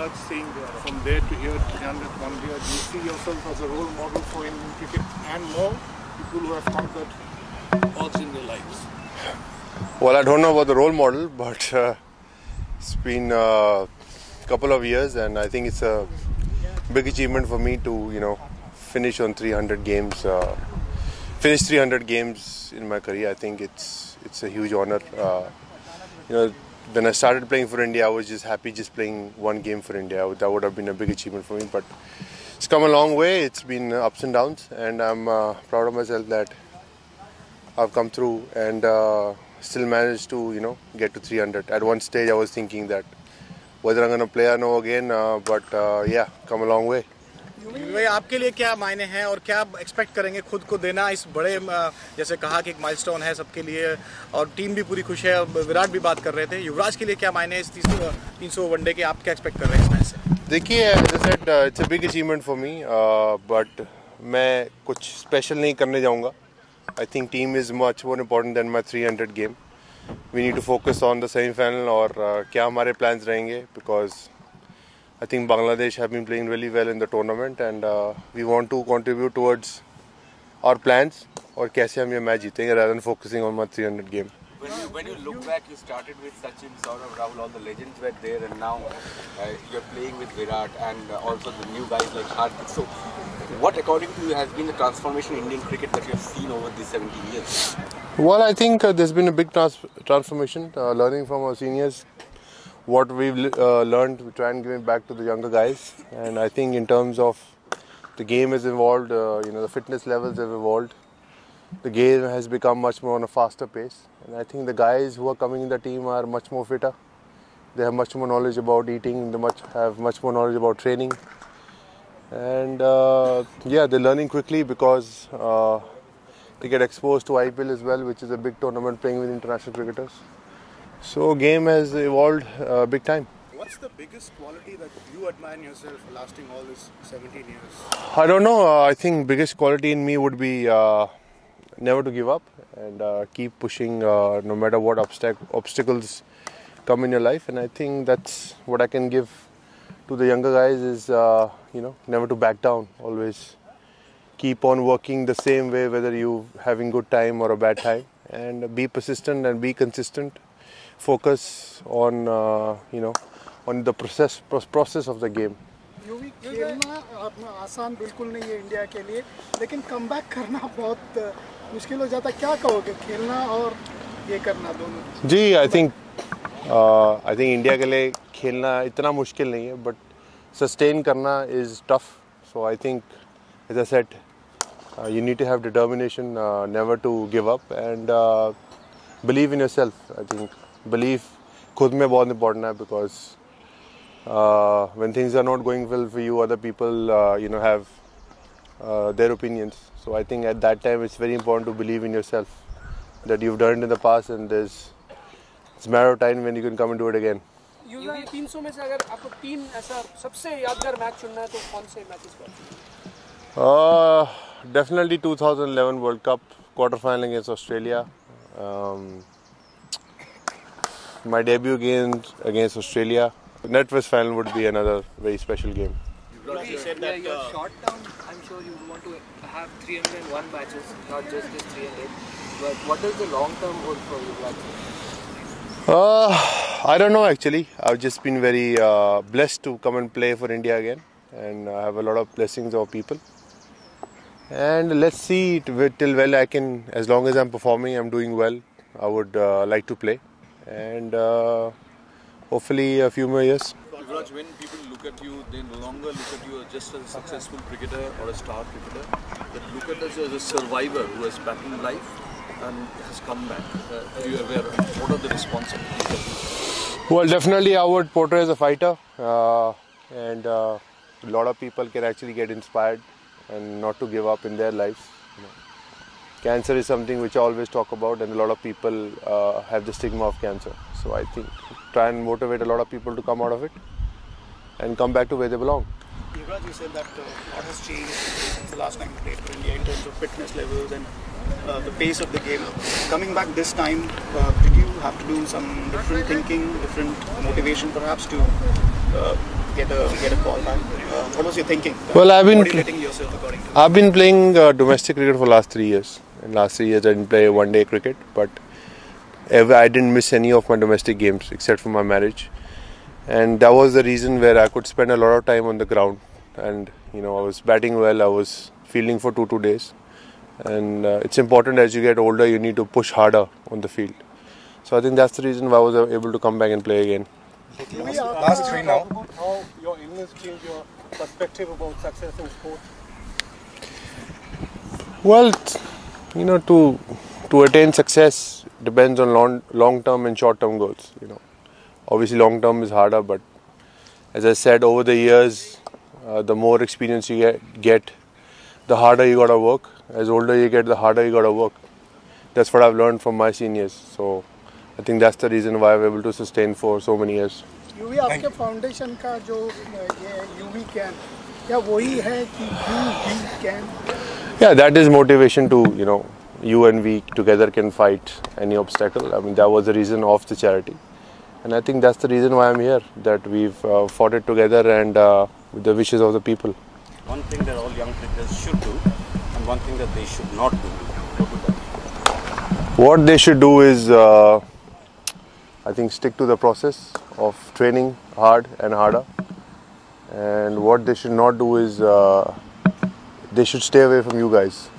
Yuvraj Singh from there to here, 300 one year. Do you see yourself as a role model for Indian cricket and more people who have conquered odds in their lives? Well, I don't know about the role model, but it's been a couple of years, and I think it's a big achievement for me to, finish on 300 games. Finish 300 games in my career. I think it's a huge honor. When I started playing for India, I was just happy just playing one game for India. That would have been a big achievement for me. But it's come a long way. It's been ups and downs, and I'm proud of myself that I've come through and still managed to, get to 300. At one stage, I was thinking that whether I'm going to play or no again, but yeah, come a long way. भाई आपके लिए क्या मायने हैं और क्या expect करेंगे खुद को देना इस बड़े जैसे कहा कि एक माइलस्टोन है सबके लिए और टीम भी पूरी खुश है विराट भी बात कर रहे थे युवराज के लिए क्या मायने है इस 300 वनडे के आप क्या एक्सपेक्ट कर रहे हैं इस मैच से देखिए it's a big achievement for me but मैं कुछ स्पेशल नहीं करने जाऊंगा I think team is much more important than my 300 game we need to focus on the semifinal और क्या हमारे प्लान्स रहेंगे because I think Bangladesh have been playing really well in the tournament and we want to contribute towards our plans और कैसे हम ये match जीतेंगे rather than focusing on my 300 game. When you look back, you started with Sachin, Saurav, Rahul, all the legends were there, and now you're playing with Virat and also the new guys like Hardik. So, what according to you has been the transformation in Indian cricket that you have seen over these 17 years? Well, I think there's been a big transformation. Learning from our seniors. What we've learned, we try and give it back to the younger guys. And I think in terms of the game has evolved, the fitness levels have evolved. The game has become much more on a faster pace. And I think the guys who are coming in the team are much more fitter. They have much more knowledge about eating. They have much more knowledge about training. And they're learning quickly because they get exposed to IPL as well, which is a big tournament playing with international cricketers. So game has evolved big time. What's the biggest quality that you admire in yourself lasting all this 17 years? I don't know. I think biggest quality in me would be never to give up and keep pushing no matter what obstacles come in your life. And I think that's what I can give to the younger guys is never to back down. Always keep on working the same way whether you're having good time or a bad time. And be persistent and be consistent. Focus on on the process of the game. UV खेलना आसान बिल्कुल नहीं है India के लिए लेकिन comeback करना बहुत मुश्किल हो जाता है क्या कहोगे खेलना और ये करना दोनों जी आई थिंक इंडिया के लिए खेलना इतना मुश्किल नहीं है बट सस्टेन करना is tough so I think as I said you need to have determination never to give up and believe in yourself I think belief खुद में बहुत important है because when things are not going well for you other people have their opinions so I think at that time it's very important to believe in yourself that you've done it in the past and it's a matter of time when you can come and do it again. युवराज 300 में से अगर आपको 3 ऐसा सबसे यादगार match चुनना है तो कौन से मैचेस पर? Definitely 2011 World Cup quarter final against Australia. My debut against Australia. Net West final would be another very special game. You said that you're short term. I'm sure you want to have 301 matches, not just this 300. But what is the long term goal for you? I don't know actually. I've just been very blessed to come and play for India again, and I have a lot of blessings of people. And let's see till well I can, as long as I'm performing, I'm doing well. I would like to play, and hopefully a few more years. Yuvraj, when people look at you, they no longer look at you just as a successful cricketer or a star cricketer. They look at us as a survivor who has battled life and has come back. Are you aware? What are the responsibilities that you? Well, definitely I would portray as a fighter, and a lot of people can actually get inspired and not to give up in their lives. Cancer is something which I always talk about, and a lot of people have the stigma of cancer. So I think try and motivate a lot of people to come out of it and come back to where they belong. Yuvraj, you said that a lot has changed since the last time you played for India in terms of fitness levels and the pace of the game. Coming back this time, did you have to do some different thinking, different motivation perhaps to get a call back? What was your thinking? Well, I've been what are you letting yourself according to? I've been playing domestic cricket for the last 3 years. In last 3 years, I didn't play one-day cricket, but I didn't miss any of my domestic games except for my marriage, and that was the reason where I could spend a lot of time on the ground. And I was batting well, I was fielding for two days, and it's important as you get older, you need to push harder on the field. So I think that's the reason why I was able to come back and play again. Last three now. About how your illness changed your perspective about success in sport? Well, to attain success depends on long-term and short-term goals. Obviously long-term is harder, but as I said, over the years, the more experience you get, the harder you gotta work. As older you get, the harder you gotta work. That's what I've learned from my seniors. So I think that's the reason why I'm able to sustain for so many years. UV आपके foundation का जो ये UV can क्या वही है कि UV can? Yeah, that is motivation to you and we together can fight any obstacle. I mean, that was the reason of the charity, and I think that's the reason why I'm here. That we've fought it together and with the wishes of the people. One thing that all young cricketers should do, and one thing that they should not do. What would that be? What they should do is, I think, stick to the process of training hard and harder. And what they should not do is, they should stay away from you guys.